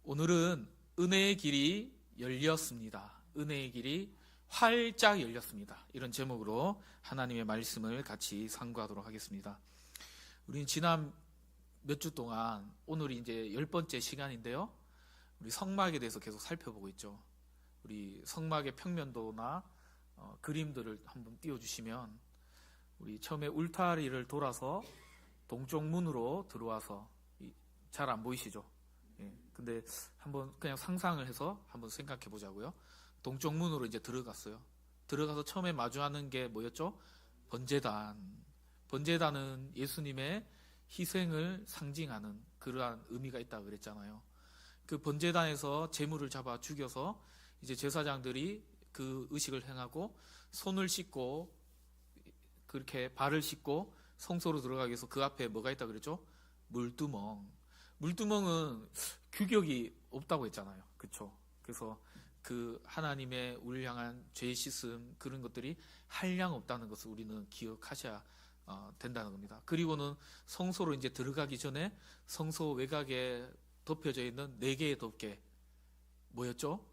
오늘은 은혜의 길이 열렸습니다. 은혜의 길이 활짝 열렸습니다. 이런 제목으로 하나님의 말씀을 같이 상고하도록 하겠습니다. 우리는 지난 몇 주 동안 오늘이 이제 10번째 시간인데요. 우리 성막에 대해서 계속 살펴보고 있죠. 우리 성막의 평면도나 그림들을 한번 띄워주시면 우리 처음에 울타리를 돌아서 동쪽 문으로 들어와서 잘 안 보이시죠? 예, 근데 한번 그냥 상상을 해서 한번 생각해 보자고요. 동쪽 문으로 이제 들어갔어요. 들어가서 처음에 마주하는 게 뭐였죠? 번제단. 번제단은 예수님의 희생을 상징하는 그러한 의미가 있다고 그랬잖아요. 그 번제단에서 제물을 잡아 죽여서 이제 제사장들이 그 의식을 행하고 손을 씻고 그렇게 발을 씻고 성소로 들어가기 위해서 그 앞에 뭐가 있다고 그랬죠? 물두멍. 물두멍은 규격이 없다고 했잖아요. 그렇죠? 그래서 그 하나님의 우리를 향한 죄 씻음 그런 것들이 한량 없다는 것을 우리는 기억하셔야 된다는 겁니다. 그리고는 성소로 이제 들어가기 전에 성소 외곽에 덮여져 있는 4개의 덮개 뭐였죠?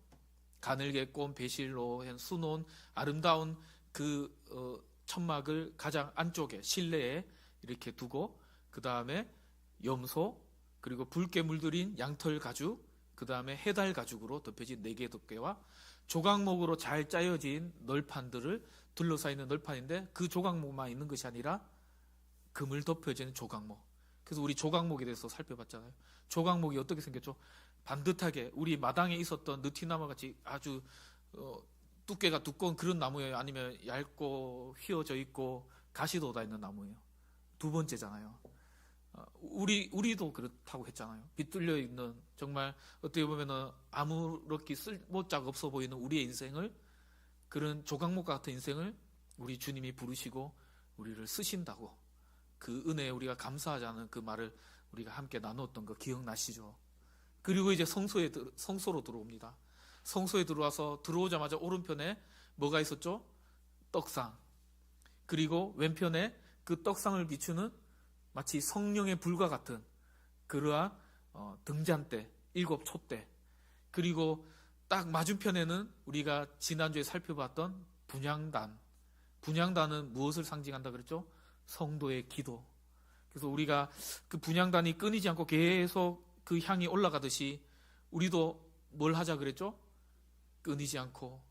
가늘게 꼰 배실로 한 수놓은 아름다운 그 천막을 가장 안쪽에 실내에 이렇게 두고 그 다음에 염소 그리고 붉게 물들인 양털 가죽 그 다음에 해달 가죽으로 덮여진 4개의 덮개와 조각목으로 잘 짜여진 널판들을 둘러싸이는 널판인데 그 조각목만 있는 것이 아니라 금을 덮여지는 조각목. 그래서 우리 조각목에 대해서 살펴봤잖아요. 조각목이 어떻게 생겼죠? 반듯하게 우리 마당에 있었던 느티나무 같이 아주 두께가 두꺼운 그런 나무예요? 아니면 얇고 휘어져 있고 가시 돋아 있는 나무예요? 두 번째잖아요. 우리도 그렇다고 했잖아요. 비뚤려 있는 정말 어떻게 보면은 아무렇게 쓸모짝 없어 보이는 우리의 인생을 그런 조각목 같은 인생을 우리 주님이 부르시고 우리를 쓰신다고 그 은혜에 우리가 감사하자는 그 말을 우리가 함께 나누었던 거 기억나시죠? 그리고 이제 성소로 들어옵니다. 성소에 들어와서 들어오자마자 오른편에 뭐가 있었죠? 떡상. 그리고 왼편에 그 떡상을 비추는 마치 성령의 불과 같은 그러한 등잔대, 7촛대. 그리고 딱 맞은편에는 우리가 지난주에 살펴봤던 분향단. 분향단은 무엇을 상징한다 그랬죠? 성도의 기도. 그래서 우리가 그 분향단이 끊이지 않고 계속 그 향이 올라가듯이 우리도 뭘 하자 그랬죠? 끊이지 않고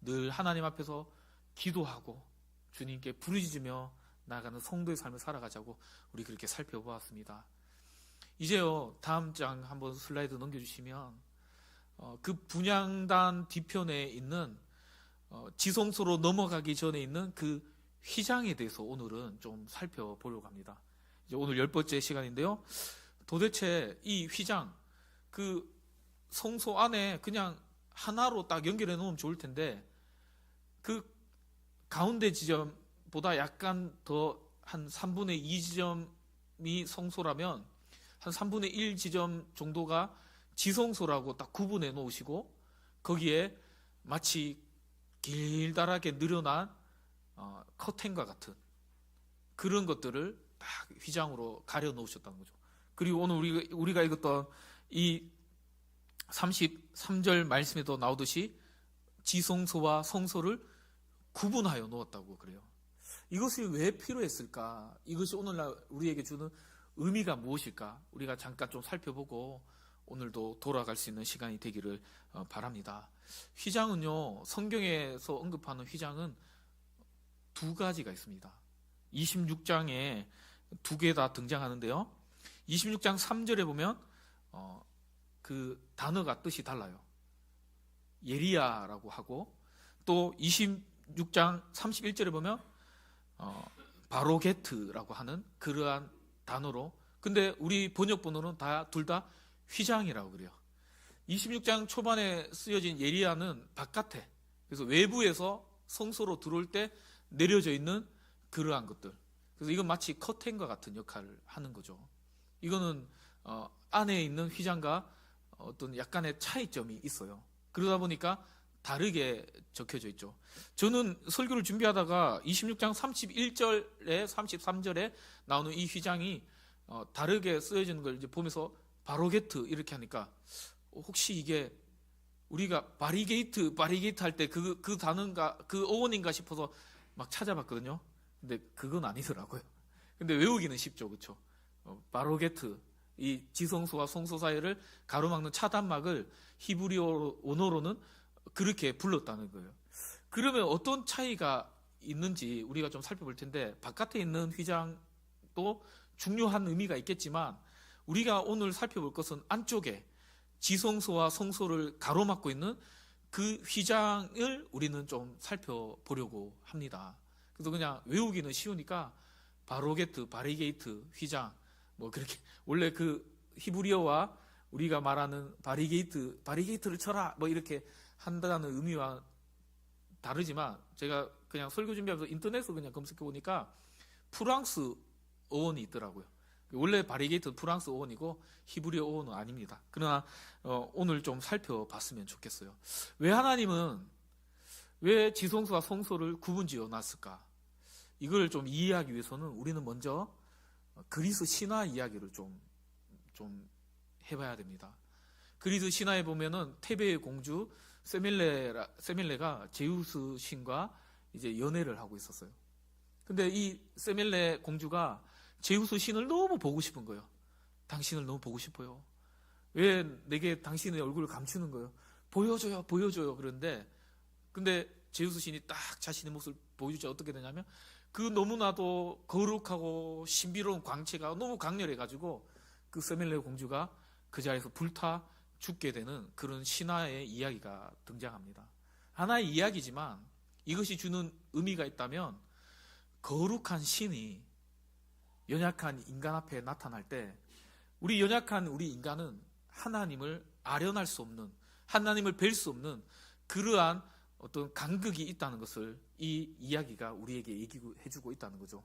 늘 하나님 앞에서 기도하고 주님께 부르짖으며 나아가는 성도의 삶을 살아가자고 우리 그렇게 살펴보았습니다. 이제요 다음 장 한번 슬라이드 넘겨주시면 그 분향단 뒤편에 있는 지성소로 넘어가기 전에 있는 그 휘장에 대해서 오늘은 좀 살펴보려고 합니다. 이제 오늘 10번째 시간인데요. 도대체 이 휘장 그 성소 안에 그냥 하나로 딱 연결해 놓으면 좋을 텐데 그 가운데 지점보다 약간 더 한 3분의 2 지점이 성소라면 한 3분의 1 지점 정도가 지성소라고 딱 구분해 놓으시고 거기에 마치 길다랗게 늘어난 커튼과 같은 그런 것들을 딱 휘장으로 가려 놓으셨다는 거죠. 그리고 오늘 우리가 읽었던 이 33절 말씀에도 나오듯이 지성소와 성소를 구분하여 놓았다고 그래요. 이것이 왜 필요했을까? 이것이 오늘날 우리에게 주는 의미가 무엇일까? 우리가 잠깐 좀 살펴보고 오늘도 돌아갈 수 있는 시간이 되기를 바랍니다. 휘장은요, 성경에서 언급하는 휘장은 2가지가 있습니다. 26장에 2개 다 등장하는데요. 26장 3절에 보면 그 단어가 뜻이 달라요. 예리야라고 하고 또 26장 31절에 보면 바로게트라고 하는 그러한 단어로 근데 우리 번역본어는 둘 다 휘장이라고 그래요. 26장 초반에 쓰여진 예리야는 바깥에 그래서 외부에서 성소로 들어올 때 내려져 있는 그러한 것들. 그래서 이건 마치 커튼과 같은 역할을 하는 거죠. 이거는 안에 있는 휘장과 어떤 약간의 차이점이 있어요. 그러다 보니까 다르게 적혀져 있죠. 저는 설교를 준비하다가 26장 31절에 33절에 나오는 이 휘장이 다르게 쓰여지는 걸 이제 보면서 바로게트 이렇게 하니까 혹시 이게 우리가 바리게이트 할 때 그 단어인가 그 어원인가 싶어서 막 찾아봤거든요. 근데 그건 아니더라고요. 근데 외우기는 쉽죠, 그렇죠? 바로게트, 이 지성소와 성소 사이를 가로막는 차단막을 히브리어 언어로는 그렇게 불렀다는 거예요. 그러면 어떤 차이가 있는지 우리가 좀 살펴볼 텐데, 바깥에 있는 휘장도 중요한 의미가 있겠지만 우리가 오늘 살펴볼 것은 안쪽에 지성소와 성소를 가로막고 있는 그 휘장을 우리는 좀 살펴보려고 합니다. 그래서 그냥 외우기는 쉬우니까 바로게트, 바리게이트, 휘장, 뭐 그렇게 원래 그 히브리어와 우리가 말하는 바리게이트를 쳐라 뭐 이렇게 한다는 의미와 다르지만, 제가 그냥 설교 준비하면서 인터넷으로 그냥 검색해 보니까 프랑스 어원이 있더라고요. 원래 바리게이트는 프랑스 어원이고 히브리어 어원은 아닙니다. 그러나 오늘 좀 살펴봤으면 좋겠어요. 왜 지성소와 성소를 구분지어 놨을까? 이걸 좀 이해하기 위해서는 우리는 먼저 그리스 신화 이야기를 좀 해봐야 됩니다. 그리스 신화에 보면은 테베의 공주 세멜레가 제우스 신과 이제 연애를 하고 있었어요. 근데 이 세멜레 공주가 제우스 신을 너무 보고 싶은 거예요. 당신을 너무 보고 싶어요. 왜 내게 당신의 얼굴을 감추는 거예요? 보여줘요. 그런데 근데 제우스 신이 딱 자신의 모습을 보여주자 어떻게 되냐면, 그 너무나도 거룩하고 신비로운 광채가 너무 강렬해가지고 그 세멜레 공주가 그 자리에서 불타 죽게 되는 그런 신화의 이야기가 등장합니다. 하나의 이야기지만 이것이 주는 의미가 있다면, 거룩한 신이 연약한 인간 앞에 나타날 때 우리 연약한 우리 인간은 하나님을 아련할 수 없는, 하나님을 뵐 수 없는 그러한 어떤 간극이 있다는 것을 이 이야기가 우리에게 얘기해주고 있다는 거죠.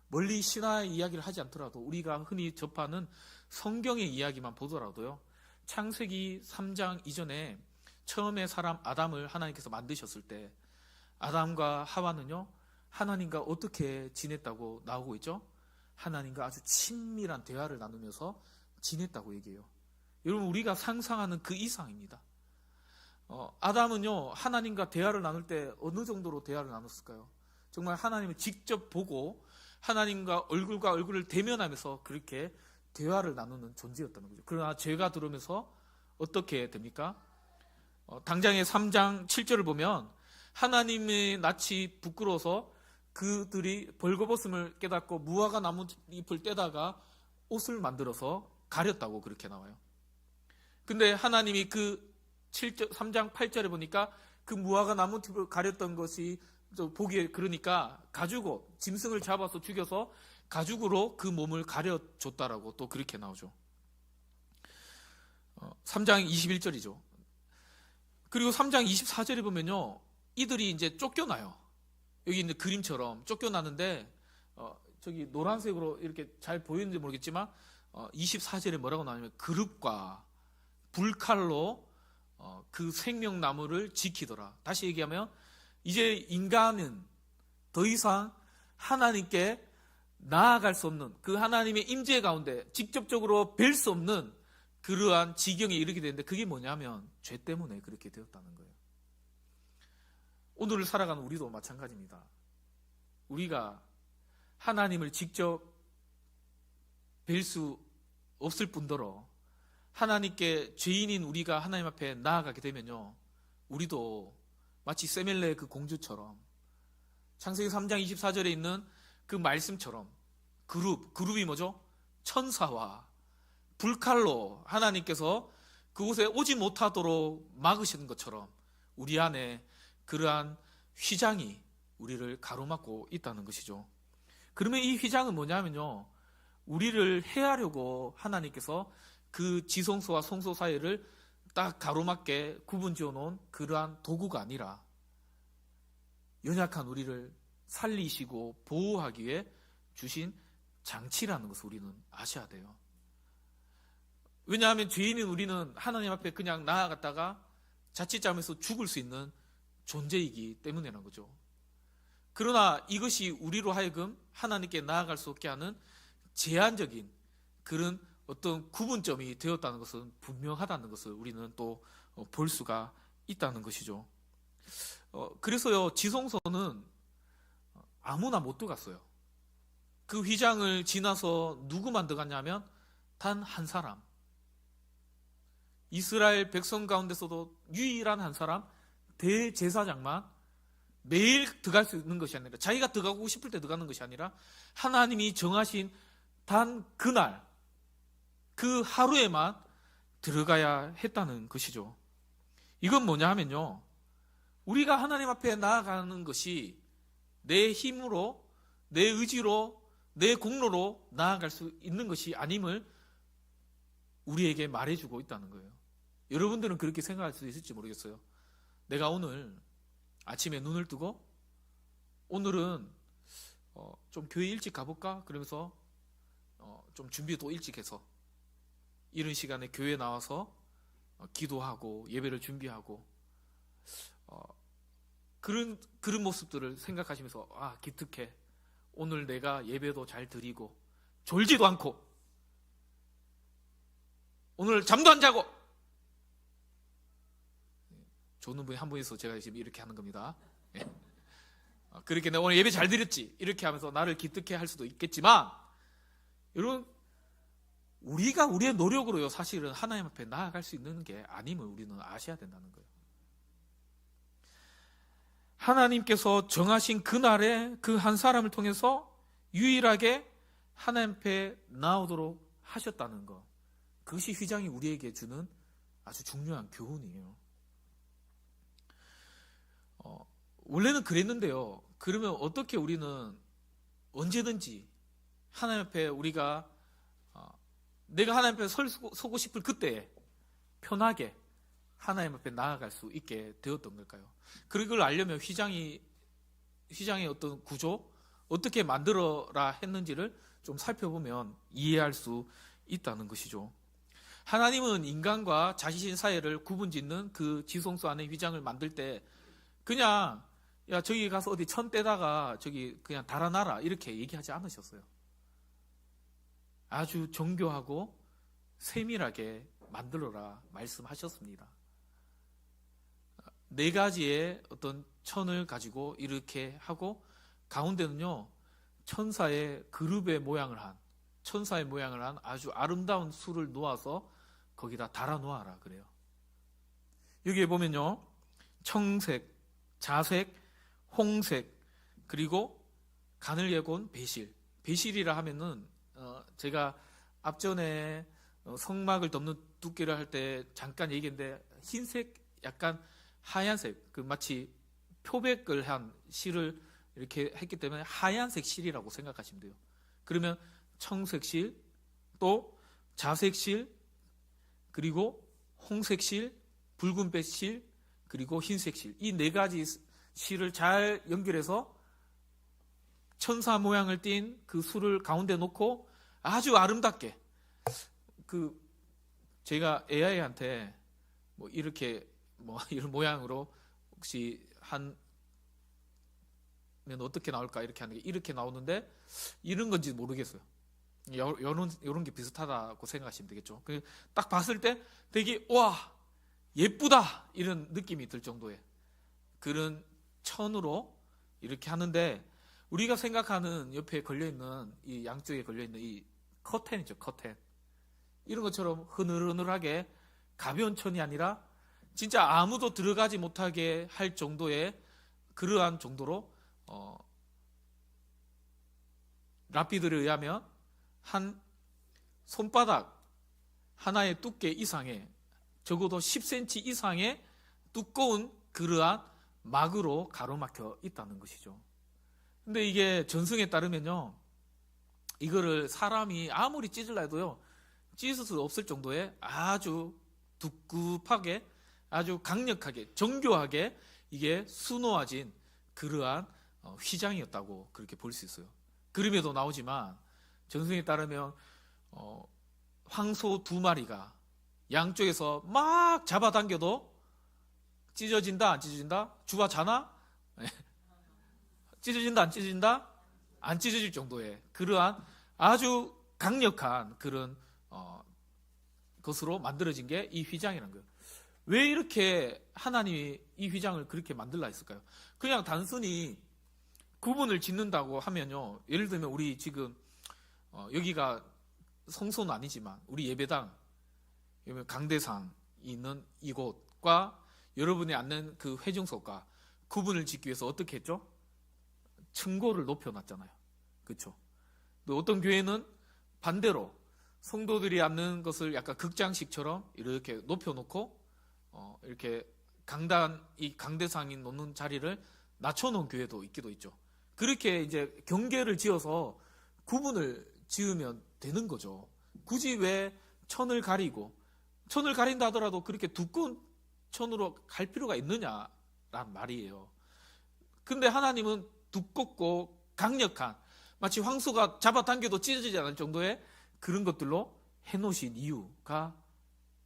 멀리 신화의 이야기를 하지 않더라도 우리가 흔히 접하는 성경의 이야기만 보더라도요, 창세기 3장 이전에 처음에 사람 아담을 하나님께서 만드셨을 때 아담과 하와는요 하나님과 어떻게 지냈다고 나오고 있죠? 하나님과 아주 친밀한 대화를 나누면서 지냈다고 얘기해요. 여러분, 우리가 상상하는 그 이상입니다. 아담은요 하나님과 대화를 나눌 때 어느 정도로 대화를 나눴을까요? 정말 하나님을 직접 보고 하나님과 얼굴과 얼굴을 대면하면서 그렇게 대화를 나누는 존재였다는 거죠. 그러나 죄가 들어오면서 어떻게 됩니까? 당장의 3장 7절을 보면 하나님의 낯이 부끄러워서 그들이 벌거벗음을 깨닫고 무화과 나뭇잎을 떼다가 옷을 만들어서 가렸다고 그렇게 나와요. 근데 하나님이 그 3장 8절에 보니까 그 무화과 나뭇잎을 가렸던 것이 보기에 그러니까 가죽옷, 짐승을 잡아서 죽여서 가죽으로 그 몸을 가려줬다라고 또 그렇게 나오죠. 3장 21절이죠. 그리고 3장 24절에 보면요, 이들이 이제 쫓겨나요. 여기 있는 그림처럼 쫓겨나는데 저기 노란색으로 이렇게 잘 보이는지 모르겠지만 24절에 뭐라고 나오냐면, 그룹과 불칼로 그 생명나무를 지키더라. 다시 얘기하면 이제 인간은 더 이상 하나님께 나아갈 수 없는, 그 하나님의 임재 가운데 직접적으로 뵐 수 없는 그러한 지경에 이르게 되는데, 그게 뭐냐면 죄 때문에 그렇게 되었다는 거예요. 오늘을 살아가는 우리도 마찬가지입니다. 우리가 하나님을 직접 뵐 수 없을 뿐더러 하나님께 죄인인 우리가 하나님 앞에 나아가게 되면요, 우리도 마치 세멜레 그 공주처럼 창세기 3장 24절에 있는 그 말씀처럼 그룹이 뭐죠? 천사와 불칼로 하나님께서 그곳에 오지 못하도록 막으시는 것처럼 우리 안에 그러한 휘장이 우리를 가로막고 있다는 것이죠. 그러면 이 휘장은 뭐냐면요, 우리를 해하려고 하나님께서 그 지성소와 성소 사이를 딱 가로막게 구분지어 놓은 그러한 도구가 아니라 연약한 우리를 살리시고 보호하기 위해 주신 장치라는 것을 우리는 아셔야 돼요. 왜냐하면 죄인인 우리는 하나님 앞에 그냥 나아갔다가 자칫 잘못해서 죽을 수 있는 존재이기 때문이라는 거죠. 그러나 이것이 우리로 하여금 하나님께 나아갈 수 없게 하는 제한적인 그런 어떤 구분점이 되었다는 것은 분명하다는 것을 우리는 또 볼 수가 있다는 것이죠. 그래서요, 지성소는 아무나 못 들어갔어요. 그 휘장을 지나서 누구만 들어갔냐면 단 한 사람, 이스라엘 백성 가운데서도 유일한 한 사람, 대제사장만 매일 들어갈 수 있는 것이 아니라, 자기가 들어가고 싶을 때 들어가는 것이 아니라 하나님이 정하신 단 그날, 그 하루에만 들어가야 했다는 것이죠. 이건 뭐냐 하면요, 우리가 하나님 앞에 나아가는 것이 내 힘으로, 내 의지로, 내 공로로 나아갈 수 있는 것이 아님을 우리에게 말해주고 있다는 거예요. 여러분들은 그렇게 생각할 수 있을지 모르겠어요. 내가 오늘 아침에 눈을 뜨고 오늘은 좀 교회 일찍 가볼까? 그러면서 좀 준비도 일찍 해서 이런 시간에 교회 나와서 기도하고 예배를 준비하고 그런 모습들을 생각하시면서 기특해. 오늘 내가 예배도 잘 드리고 졸지도 않고 오늘 잠도 안 자고, 조는 분이 한 분 있어서 제가 지금 이렇게 하는 겁니다. 그렇게 내가 오늘 예배 잘 드렸지 이렇게 하면서 나를 기특해 할 수도 있겠지만, 여러분, 우리가 우리의 노력으로요 사실은 하나님 앞에 나아갈 수 있는 게 아님을 우리는 아셔야 된다는 거예요. 하나님께서 정하신 그날에 그 한 사람을 통해서 유일하게 하나님 앞에 나오도록 하셨다는 것, 그것이 휘장이 우리에게 주는 아주 중요한 교훈이에요. 원래는 그랬는데요, 그러면 어떻게 우리는 언제든지 하나님 앞에 우리가 내가 하나님 앞에 서고 싶을 그때에 편하게 하나님 앞에 나아갈 수 있게 되었던 걸까요? 그걸 알려면 휘장의 어떤 구조, 어떻게 만들어라 했는지를 좀 살펴보면 이해할 수 있다는 것이죠. 하나님은 인간과 자신 사이를 구분짓는 그 지성소 안에 휘장을 만들 때 그냥 야 저기 가서 어디 천 떼다가 저기 그냥 달아놔라 이렇게 얘기하지 않으셨어요. 아주 정교하고 세밀하게 만들어라 말씀하셨습니다. 4가지의 어떤 천을 가지고 이렇게 하고 가운데는요 천사의 그룹의 모양을 한 아주 아름다운 술을 놓아서 거기다 달아 놓아라 그래요. 여기에 보면요 청색, 자색, 홍색, 그리고 간을 예고온 배실이라 하면은 제가 앞전에 성막을 덮는 두께를 할 때 잠깐 얘기했는데 흰색, 약간 하얀색, 마치 표백을 한 실을 이렇게 했기 때문에 하얀색 실이라고 생각하시면 돼요. 그러면 청색 실, 또 자색 실, 그리고 홍색 실, 붉은빛 실, 그리고 흰색 실, 이 4가지 실을 잘 연결해서 천사 모양을 띤 그 술을 가운데 놓고 아주 아름답게, 제가 AI한테 이렇게 이런 모양으로 혹시 하면 어떻게 나올까 이렇게 하는 게 이렇게 나오는데 이런 건지 모르겠어요. 이런 게 비슷하다고 생각하시면 되겠죠. 딱 봤을 때 되게 와 예쁘다 이런 느낌이 들 정도의 그런 천으로 이렇게 하는데, 우리가 생각하는 옆에 걸려있는 이 양쪽에 걸려있는 이 커튼이죠. 커튼, 이런 것처럼 흐느흐느하게 가벼운 천이 아니라 진짜 아무도 들어가지 못하게 할 정도의 그러한 정도로 랍비들에 의하면 한 손바닥 하나의 두께 이상의, 적어도 10cm 이상의 두꺼운 그러한 막으로 가로막혀 있다는 것이죠. 근데 이게 전승에 따르면요 이거를 사람이 아무리 찢으려 해도요 찢을 수 없을 정도의 아주 두껍하게, 아주 강력하게, 정교하게 이게 수놓아진 그러한 휘장이었다고 그렇게 볼 수 있어요. 그림에도 나오지만 전승에 따르면 황소 2마리가 양쪽에서 막 잡아당겨도 찢어진다 안 찢어진다? 주바자나? 찢어진다 안 찢어진다? 안 찢어질 정도의 그러한 아주 강력한 그런 것으로 만들어진 게 이 휘장이라는 거예요. 왜 이렇게 하나님이 이 휘장을 그렇게 만들라 했을까요? 그냥 단순히 구분을 짓는다고 하면요, 예를 들면 우리 지금 여기가 성소는 아니지만 우리 예배당, 강대상 있는 이곳과 여러분이 앉는 그 회중석과 구분을 짓기 위해서 어떻게 했죠? 층고를 높여놨잖아요. 그렇죠? 또 어떤 교회는 반대로 성도들이 앉는 것을 약간 극장식처럼 이렇게 높여놓고 이렇게 이 강대상이 놓는 자리를 낮춰놓은 교회도 있기도 있죠. 그렇게 이제 경계를 지어서 구분을 지으면 되는 거죠. 굳이 왜 천을 가린다 하더라도 그렇게 두꺼운 천으로 갈 필요가 있느냐란 말이에요. 근데 하나님은 두껍고 강력한, 마치 황소가 잡아당겨도 찢어지지 않을 정도의 그런 것들로 해놓으신 이유가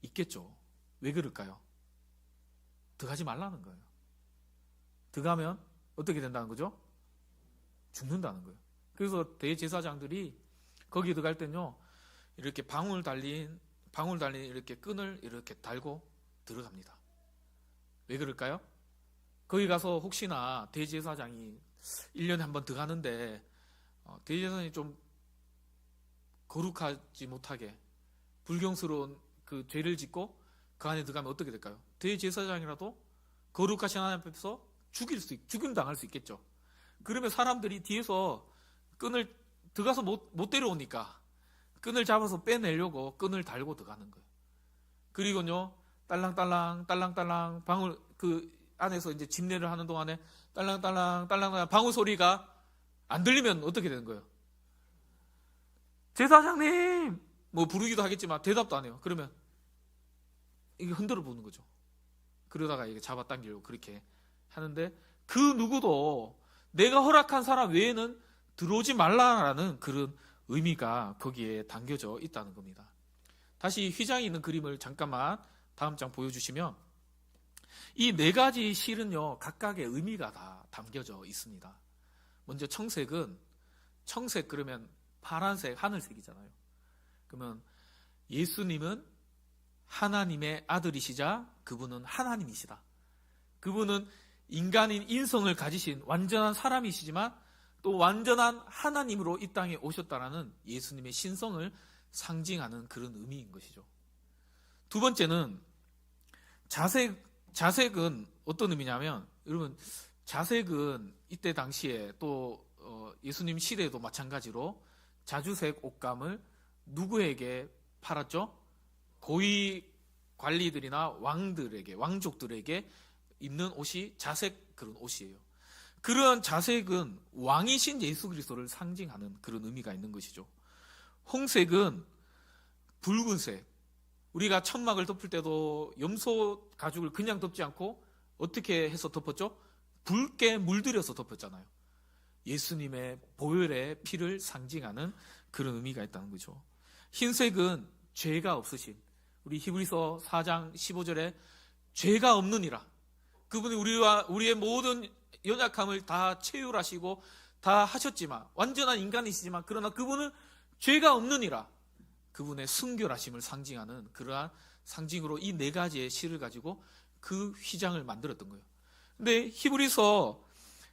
있겠죠. 왜 그럴까요? 들어가지 말라는 거예요. 들어가면 어떻게 된다는 거죠? 죽는다는 거예요. 그래서 대제사장들이 거기 들어갈 때는요, 이렇게 방울 달린 이렇게 끈을 이렇게 달고 들어갑니다. 왜 그럴까요? 거기 가서 혹시나 대제사장이 1년에 한 번 들어가는데 대제사장이 좀 거룩하지 못하게 불경스러운 그 죄를 짓고 그 안에 들어가면 어떻게 될까요? 대제사장이라도 거룩하신 하나님 앞에서 죽임 당할 수 있겠죠. 그러면 사람들이 뒤에서 끈을 들어가서 못 데려오니까 끈을 잡아서 빼내려고 끈을 달고 들어가는 거예요. 그리고요, 딸랑딸랑 방울, 그 안에서 이제 집례를 하는 동안에 딸랑딸랑 방울 소리가 안 들리면 어떻게 되는 거예요? 제사장님! 뭐 부르기도 하겠지만 대답도 안 해요. 그러면 이게 흔들어 보는 거죠. 그러다가 이게 잡아당기려고 그렇게 하는데, 그 누구도 내가 허락한 사람 외에는 들어오지 말라라는 그런 의미가 거기에 담겨져 있다는 겁니다. 다시 휘장이 있는 그림을 잠깐만 다음 장 보여주시면, 이 네 가지 실은요, 각각의 의미가 다 담겨져 있습니다. 먼저 청색 그러면 파란색, 하늘색이잖아요. 그러면 예수님은 하나님의 아들이시자 그분은 하나님이시다. 그분은 인간인 인성을 가지신 완전한 사람이시지만 또 완전한 하나님으로 이 땅에 오셨다라는 예수님의 신성을 상징하는 그런 의미인 것이죠. 두 번째는 자색은 어떤 의미냐면, 여러분, 자색은 이때 당시에 또 예수님 시대에도 마찬가지로 자주색 옷감을 누구에게 팔았죠? 고위 관리들이나 왕족들에게 입는 옷이 자색, 그런 옷이에요. 그런 자색은 왕이신 예수 그리스도를 상징하는 그런 의미가 있는 것이죠. 홍색은 붉은색. 우리가 천막을 덮을 때도 염소 가죽을 그냥 덮지 않고 어떻게 해서 덮었죠? 붉게 물들여서 덮었잖아요. 예수님의 보혈의 피를 상징하는 그런 의미가 있다는 거죠. 흰색은 죄가 없으신, 우리 히브리서 4장 15절에 죄가 없느니라, 그분이 우리의 모든 연약함을 다 체휼하시고 다 하셨지만, 완전한 인간이시지만 그러나 그분은 죄가 없느니라, 그분의 순결하심을 상징하는 그러한 상징으로 이 네 가지의 실을 가지고 그 휘장을 만들었던 거예요. 근데 히브리서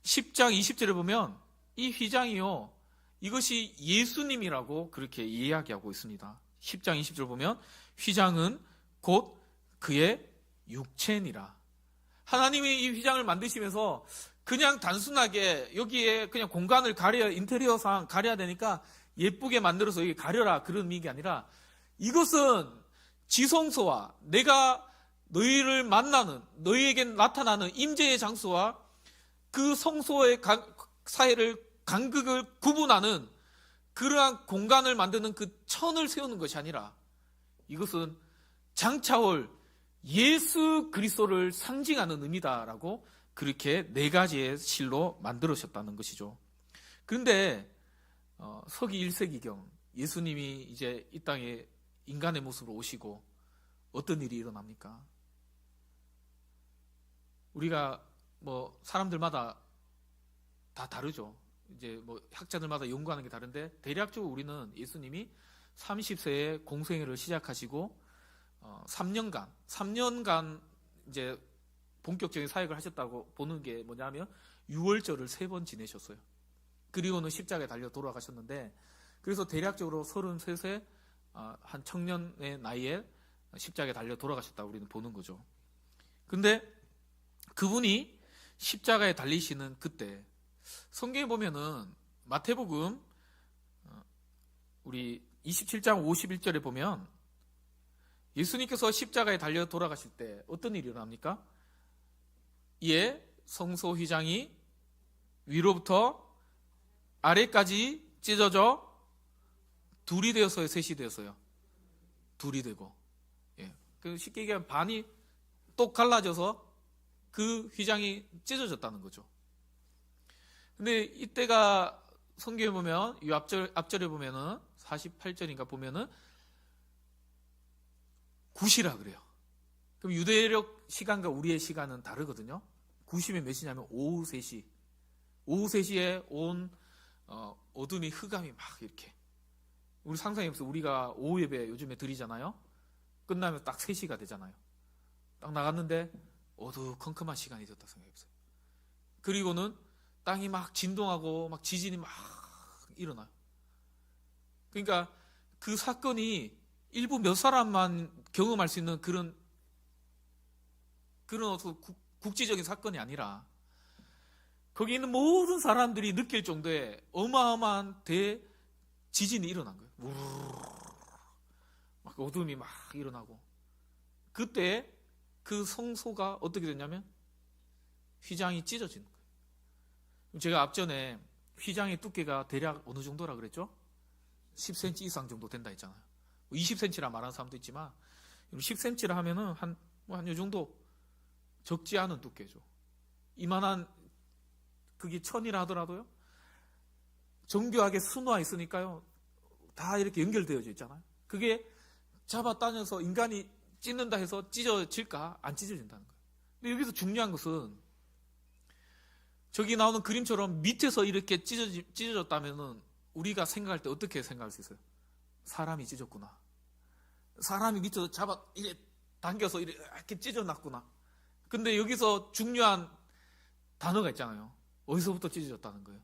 10장 20절에 보면 이 휘장이요, 이것이 예수님이라고 그렇게 이야기하고 있습니다. 10장 20절 보면 휘장은 곧 그의 육체니라. 하나님이 이 휘장을 만드시면서 그냥 단순하게 여기에 그냥 공간을 인테리어상 가려야 되니까 예쁘게 만들어서 여기 가려라, 그런 의미가 아니라, 이것은 지성소와 내가 너희를 만나는, 너희에게 나타나는 임재의 장소와 그 성소의 사이를 간극을 구분하는 그러한 공간을 만드는 그 천을 세우는 것이 아니라, 이것은 장차올 예수 그리스도를 상징하는 의미다라고 그렇게 네 가지의 실로 만들으셨다는 것이죠. 그런데 서기 1세기경 예수님이 이제 이 땅에 인간의 모습으로 오시고 어떤 일이 일어납니까? 우리가 뭐 사람들마다 다 다르죠. 이제 뭐 학자들마다 연구하는 게 다른데, 대략적으로 우리는 예수님이 30세에 공생애를 시작하시고 3년간 이제 본격적인 사역을 하셨다고 보는 게 뭐냐면 유월절을 3번 지내셨어요. 그리고는 십자가에 달려 돌아가셨는데, 그래서 대략적으로 33세 한 청년의 나이에 십자가에 달려 돌아가셨다고 우리는 보는 거죠. 근데 그분이 십자가에 달리시는 그때 성경에 보면은 마태복음 우리 27장 51절에 보면 예수님께서 십자가에 달려 돌아가실 때 어떤 일이 일어납니까? 이에 성소 휘장이 위로부터 아래까지 찢어져 둘이 되었어요, 셋이 되었어요? 둘이 되고. 예. 그 쉽게 얘기하면 반이 똑 갈라져서 그 휘장이 찢어졌다는 거죠. 근데 이때가 성경에 보면 이 앞절에 보면은 48절인가 보면은 굿이라 그래요. 그럼 유대력 시간과 우리의 시간은 다르거든요. 90이 몇 시냐면 오후 3시. 오후 3시에 온 어둠이 흑암이 막 이렇게. 우리 상상해보세요. 우리가 오후 예배 요즘에 드리잖아요. 끝나면 딱 3시가 되잖아요. 딱 나갔는데 어두컴컴한 시간이 됐다 생각해보세요. 그리고는 땅이 막 진동하고 막 지진이 막 일어나요. 그러니까 그 사건이 일부 몇 사람만 경험할 수 있는 그런 어떤 국지적인 사건이 아니라 거기 있는 모든 사람들이 느낄 정도의 어마어마한 대지진이 일어난 거예요. 막 어둠이 막 일어나고, 그때 그 성소가 어떻게 됐냐면 휘장이 찢어지는 거예요. 제가 앞전에 휘장의 두께가 대략 어느 정도라 그랬죠? 10cm 이상 정도 된다 했잖아요. 20cm라 말하는 사람도 있지만 10cm라 하면은 한 요 정도 적지 않은 두께죠. 이만한 그게 천이라 하더라도요, 정교하게 수놓아 있으니까요, 다 이렇게 연결되어져 있잖아요. 그게 잡아다녀서 인간이 찢는다 해서 찢어질까? 안 찢어진다는 거예요. 근데 여기서 중요한 것은 저기 나오는 그림처럼 밑에서 이렇게 찢어졌다면은 우리가 생각할 때 어떻게 생각할 수 있어요? 사람이 찢었구나. 사람이 밑에서 잡아 이렇게 당겨서 이렇게 찢어놨구나. 근데 여기서 중요한 단어가 있잖아요. 어디서부터 찢어졌다는 거예요?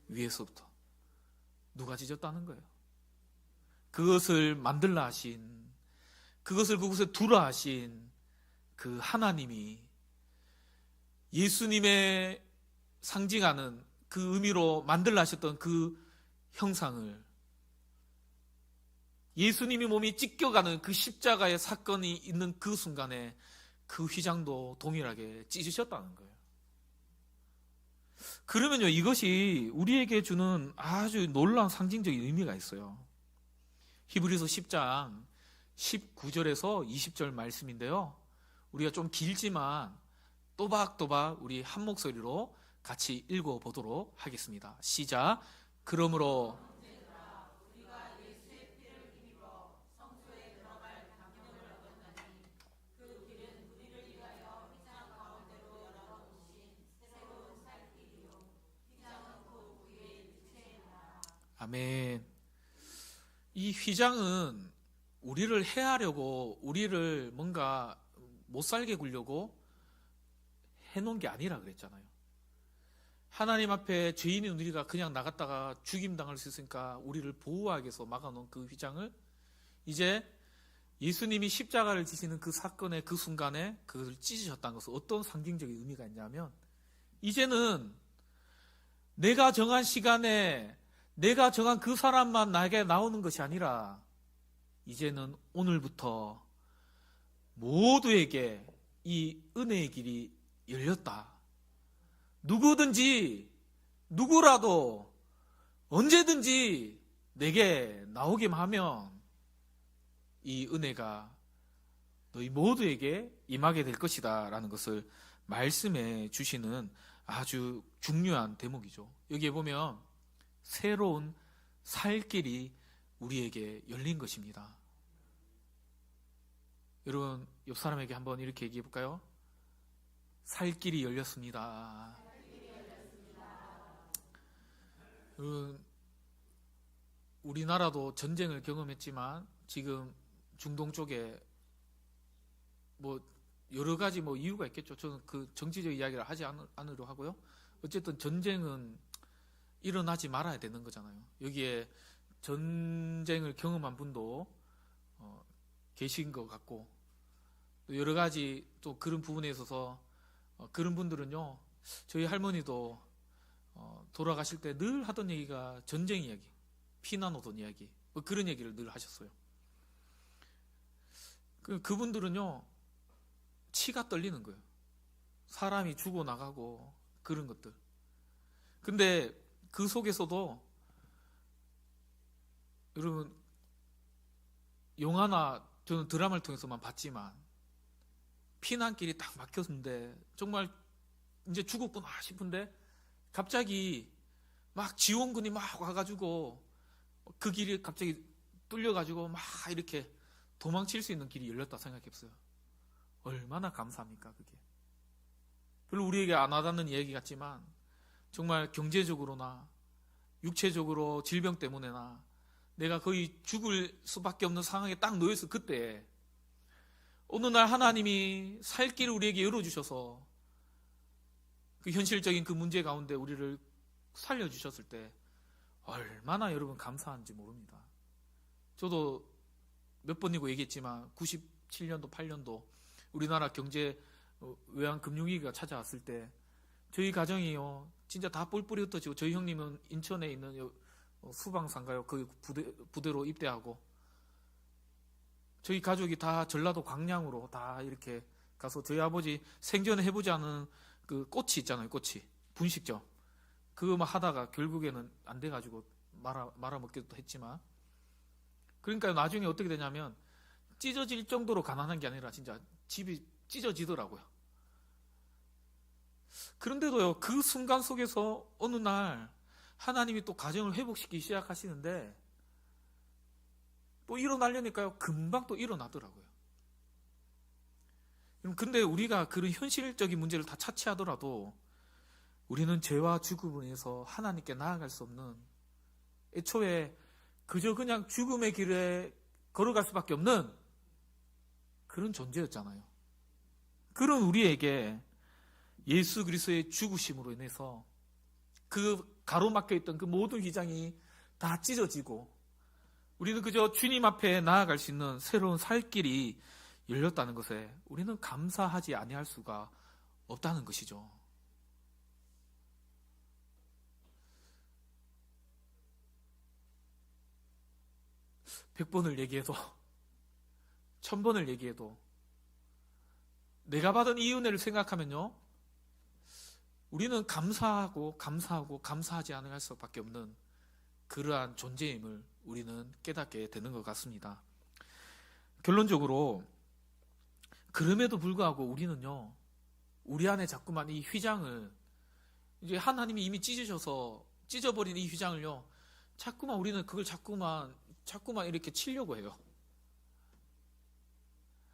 위에서부터. 누가 찢었다는 거예요? 그것을 만들라 하신, 그것을 그곳에 두라 하신 그 하나님이 예수님의 상징하는 그 의미로 만들라 하셨던 그 형상을, 예수님이 몸이 찢겨가는 그 십자가의 사건이 있는 그 순간에 그 휘장도 동일하게 찢으셨다는 거예요. 그러면요, 이것이 우리에게 주는 아주 놀라운 상징적인 의미가 있어요. 히브리서 10장 19절에서 20절 말씀인데요, 우리가 좀 길지만 또박또박 우리 한 목소리로 같이 읽어보도록 하겠습니다. 시작. 그러므로 아멘. 이 휘장은 우리를 해하려고, 우리를 뭔가 못 살게 굴려고 해놓은 게 아니라 그랬잖아요. 하나님 앞에 죄인인 우리가 그냥 나갔다가 죽임당할 수 있으니까 우리를 보호하기 위해서 막아놓은 그 휘장을 이제 예수님이 십자가를 지시는 그 사건의 그 순간에 그것을 찢으셨다는 것은 어떤 상징적인 의미가 있냐면, 이제는 내가 정한 시간에 내가 정한 그 사람만 나에게 나오는 것이 아니라 이제는 오늘부터 모두에게 이 은혜의 길이 열렸다. 누구든지 누구라도 언제든지 내게 나오기만 하면 이 은혜가 너희 모두에게 임하게 될 것이다 라는 것을 말씀해 주시는 아주 중요한 대목이죠. 여기에 보면 새로운 살 길이 우리에게 열린 것입니다. 여러분, 옆 사람에게 한번 이렇게 얘기해 볼까요? 살 길이 열렸습니다. 여러분, 우리나라도 전쟁을 경험했지만 지금 중동 쪽에 뭐 여러 가지 뭐 이유가 있겠죠. 저는 그 정치적 이야기를 하지 않으려 하고요. 어쨌든 전쟁은 일어나지 말아야 되는 거잖아요. 여기에 전쟁을 경험한 분도 계신 것 같고, 또 여러 가지 또 그런 부분에 있어서 그런 분들은요, 저희 할머니도 돌아가실 때 늘 하던 얘기가 전쟁 이야기, 피난 오던 이야기, 뭐 그런 얘기를 늘 하셨어요. 그분들은요, 치가 떨리는 거예요. 사람이 죽어나가고 그런 것들. 근데 그 속에서도 여러분, 영화나 저는 드라마를 통해서만 봤지만 피난길이 딱 막혔는데 정말 이제 죽었구나 싶은데 갑자기 막 지원군이 막 와가지고 그 길이 갑자기 뚫려가지고 막 이렇게 도망칠 수 있는 길이 열렸다 생각해보세요. 얼마나 감사합니까 그게. 별로 우리에게 안 와닿는 이야기 같지만 정말 경제적으로나 육체적으로 질병 때문에나 내가 거의 죽을 수밖에 없는 상황에 딱 놓여서 그때 어느 날 하나님이 살 길을 우리에게 열어주셔서 그 현실적인 그 문제 가운데 우리를 살려주셨을 때 얼마나 여러분 감사한지 모릅니다. 저도 몇 번이고 얘기했지만 97년도 8년도 우리나라 경제 외환 금융위기가 찾아왔을 때 저희 가정이요 진짜 다 뿔뿔이 흩어지고, 저희 형님은 인천에 있는 수방사인가요? 그 부대로 입대하고, 저희 가족이 다 전라도 광양으로 다 이렇게 가서 저희 아버지 생전에 해보지 않은 그 꼬치 있잖아요. 꼬치 분식점 그거만 하다가 결국에는 안 돼가지고 말아먹기도 했지만, 그러니까 나중에 어떻게 되냐면 찢어질 정도로 가난한 게 아니라 진짜 집이 찢어지더라고요. 그런데도요, 그 순간 속에서 어느 날 하나님이 또 가정을 회복시키기 시작하시는데 또 일어나려니까요, 금방 또 일어나더라고요. 근데 우리가 그런 현실적인 문제를 다 차치하더라도 우리는 죄와 죽음에서 하나님께 나아갈 수 없는, 애초에 그저 그냥 죽음의 길에 걸어갈 수밖에 없는 그런 존재였잖아요. 그런 우리에게 예수 그리스도의 죽으심으로 인해서 그 가로막혀 있던 그 모든 휘장이 다 찢어지고 우리는 그저 주님 앞에 나아갈 수 있는 새로운 살 길이 열렸다는 것에 우리는 감사하지 아니할 수가 없다는 것이죠. 백 번을 얘기해도 1000번을 얘기해도 내가 받은 이 은혜를 생각하면요, 우리는 감사하고 감사하지 않을 수밖에 없는 그러한 존재임을 우리는 깨닫게 되는 것 같습니다. 결론적으로 그럼에도 불구하고 우리는요, 우리 안에 자꾸만 이 휘장을, 이제 하나님이 이미 찢어버린 이 휘장을요, 자꾸만 우리는 그걸 자꾸만 이렇게 치려고 해요.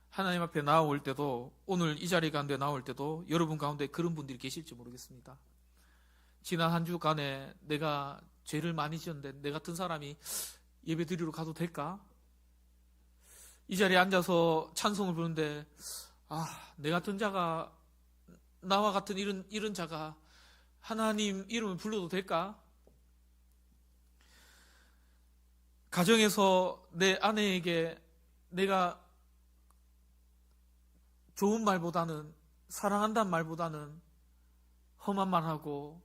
하나님 앞에 나올 때도, 오늘 이 자리 가운데 나올 때도 여러분 가운데 그런 분들이 계실지 모르겠습니다. 지난 한 주간에 내가 죄를 많이 지었는데 내 같은 사람이 예배 드리러 가도 될까? 이 자리에 앉아서 찬송을 부르는데 내 같은 자가, 나와 같은 이런 자가 하나님 이름을 불러도 될까? 가정에서 내 아내에게 내가 좋은 말보다는, 사랑한다는 말보다는 험한 말하고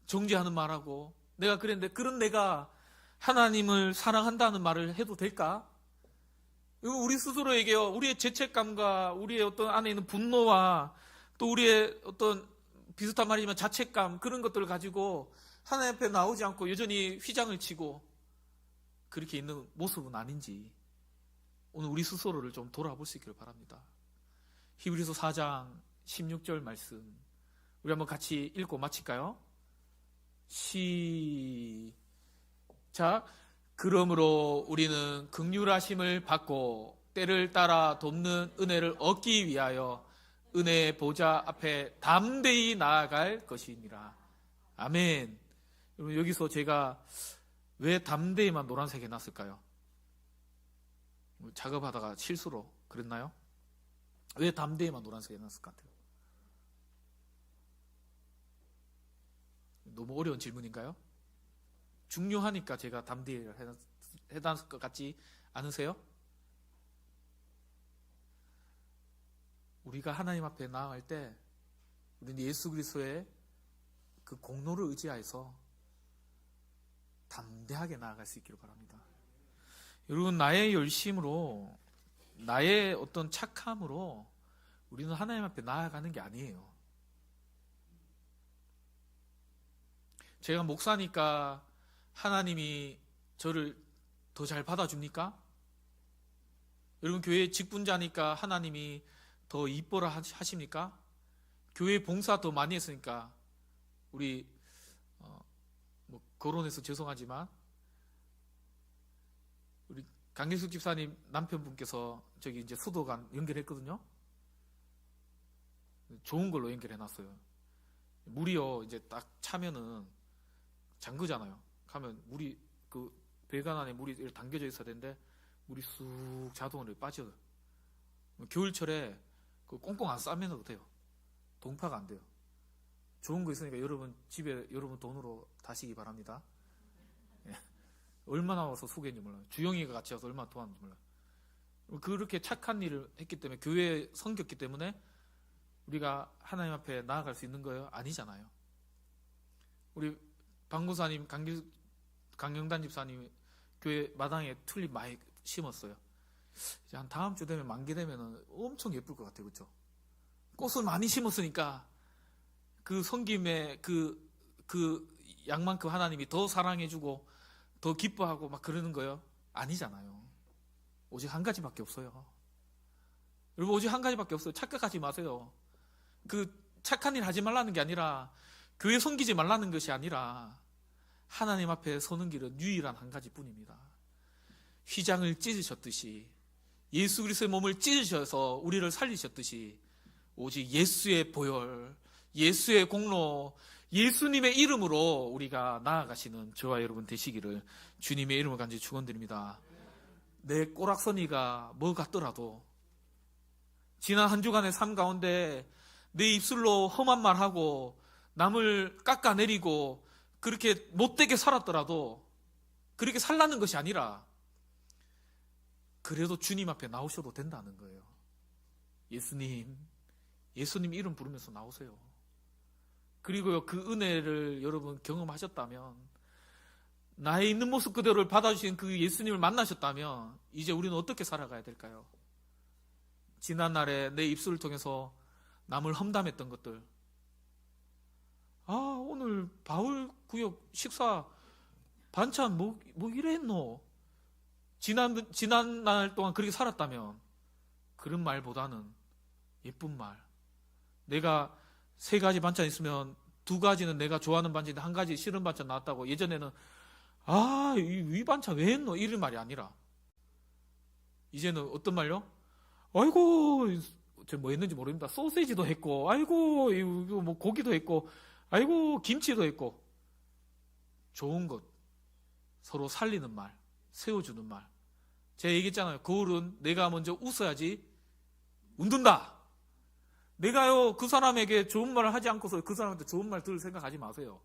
정죄하는 말하고 내가 그랬는데, 그런 내가 하나님을 사랑한다는 말을 해도 될까? 우리 스스로에게요, 우리의 죄책감과 우리의 어떤 안에 있는 분노와 또 우리의 어떤 비슷한 말이지만 자책감, 그런 것들을 가지고 하나님 앞에 나오지 않고 여전히 휘장을 치고 그렇게 있는 모습은 아닌지 오늘 우리 스스로를 좀 돌아볼 수 있기를 바랍니다. 히브리서 4장 16절 말씀 우리 한번 같이 읽고 마칠까요? 시작. 그러므로 우리는 긍휼하심을 받고 때를 따라 돕는 은혜를 얻기 위하여 은혜의 보좌 앞에 담대히 나아갈 것이니라. 아멘. 여러분, 여기서 제가 왜 담대에만 노란색 해놨을까요? 작업하다가 실수로 그랬나요? 왜 담대에만 노란색 해놨을 것 같아요? 너무 어려운 질문인가요? 중요하니까 제가 담대를 해놨을 것 같지 않으세요? 우리가 하나님 앞에 나아갈 때 우리는 예수 그리스도의 그 공로를 의지하여서 담대하게 나아갈 수 있기를 바랍니다. 여러분, 나의 열심으로, 나의 어떤 착함으로 우리는 하나님 앞에 나아가는 게 아니에요. 제가 목사니까 하나님이 저를 더 잘 받아줍니까? 여러분, 교회 직분자니까 하나님이 더 이뻐라 하십니까? 교회 봉사 더 많이 했으니까 우리 거론해서 죄송하지만 우리 강길숙 집사님 남편분께서 저기 이제 수도관 연결했거든요. 좋은 걸로 연결해놨어요. 물이요 이제 딱 차면은 잠그잖아요. 가면 물이 그 배관 안에 물이 담겨져 있어야 되는데 물이 쑥 자동으로 빠져요. 겨울철에 그 꽁꽁 안 싸면도 돼요. 동파가 안 돼요. 좋은 거 있으니까 여러분 집에 여러분 돈으로 다시기 바랍니다. 예. 얼마나 와서 소개했는지 몰라요. 주영이가 같이 와서 얼마나 도왔는지 몰라요. 그렇게 착한 일을 했기 때문에 교회에 섬겼기 때문에 우리가 하나님 앞에 나아갈 수 있는 거예요? 아니잖아요. 우리 박무사님, 강영단 집사님 교회 마당에 튤립 많이 심었어요. 이제 한 다음 주 되면 만기 되면 엄청 예쁠 것 같아요, 그렇죠? 꽃을 많이 심었으니까 그 섬김의 그 양만큼 하나님이 더 사랑해주고 더 기뻐하고 막 그러는 거예요? 아니잖아요. 오직 한 가지밖에 없어요. 여러분, 오직 한 가지밖에 없어요. 착각하지 마세요. 그 착한 일 하지 말라는 게 아니라, 교회 섬기지 말라는 것이 아니라 하나님 앞에 서는 길은 유일한 한 가지뿐입니다. 휘장을 찢으셨듯이, 예수 그리스도의 몸을 찢으셔서 우리를 살리셨듯이, 오직 예수의 보혈, 예수의 공로, 예수님의 이름으로 우리가 나아가시는 저와 여러분 되시기를 주님의 이름을 간절히 축원드립니다. 내 꼬락서니가 뭐 같더라도 지난 한 주간의 삶 가운데 내 입술로 험한 말하고 남을 깎아내리고 그렇게 못되게 살았더라도 그렇게 살라는 것이 아니라 그래도 주님 앞에 나오셔도 된다는 거예요. 예수님 이름 부르면서 나오세요. 그리고요, 그 은혜를 여러분 경험하셨다면, 나의 있는 모습 그대로를 받아주신 그 예수님을 만나셨다면 이제 우리는 어떻게 살아가야 될까요? 지난날에 내 입술을 통해서 남을 험담했던 것들, 오늘 바울 구역 식사 반찬 뭐 이랬노? 지난 날 동안 그렇게 살았다면 그런 말보다는 예쁜 말, 내가 3가지 반찬 있으면 2가지는 내가 좋아하는 반찬인데 1가지 싫은 반찬 나왔다고, 예전에는 이 반찬 왜 했노? 이런 말이 아니라 이제는 어떤 말요? 아이고, 저 뭐 했는지 모릅니다. 소세지도 했고, 아이고, 이거 뭐 고기도 했고, 아이고, 김치도 했고, 좋은 것, 서로 살리는 말, 세워주는 말. 제가 얘기했잖아요. 거울은 내가 먼저 웃어야지 웃는다. 내가요, 그 사람에게 좋은 말을 하지 않고서 그 사람한테 좋은 말 들을 생각하지 마세요.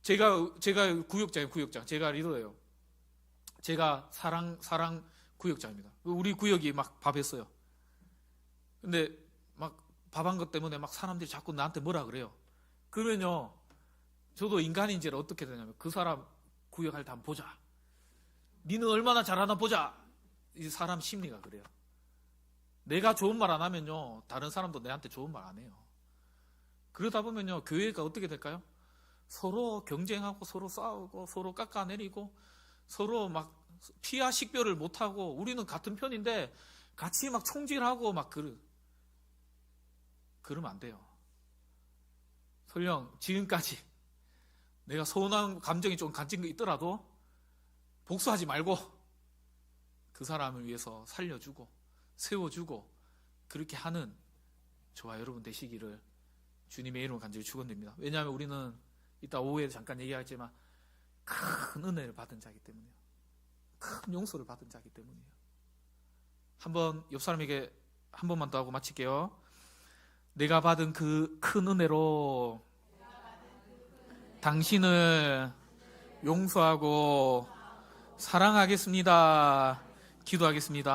제가 구역장. 제가 리더예요. 제가 사랑 구역장입니다. 우리 구역이 막 밥했어요. 근데 막 밥한 것 때문에 막 사람들이 자꾸 나한테 뭐라 그래요. 그러면요, 저도 인간인지라 어떻게 되냐면 그 사람 구역할 때 한번 보자. 니는 얼마나 잘하나 보자. 이 사람 심리가 그래요. 내가 좋은 말 안 하면요, 다른 사람도 내한테 좋은 말 안 해요. 그러다 보면요, 교회가 어떻게 될까요? 서로 경쟁하고 서로 싸우고 서로 깎아내리고 서로 막 피하 식별을 못하고, 우리는 같은 편인데 같이 막 총질하고 막 그러면 안 돼요. 설령 지금까지 내가 서운한 감정이 좀 간진 거 있더라도 복수하지 말고 그 사람을 위해서 살려주고 세워주고 그렇게 하는 저와 여러분 되시기를 주님의 이름으로 간절히 축원드립니다. 왜냐하면 우리는 이따 오후에 잠깐 얘기하겠지만 큰 은혜를 받은 자이기 때문이에요. 큰 용서를 받은 자이기 때문이에요. 한번 옆 사람에게 한 번만 더 하고 마칠게요. 내가 받은 그 큰 은혜로 당신을 용서하고 사랑하겠습니다. 기도하겠습니다.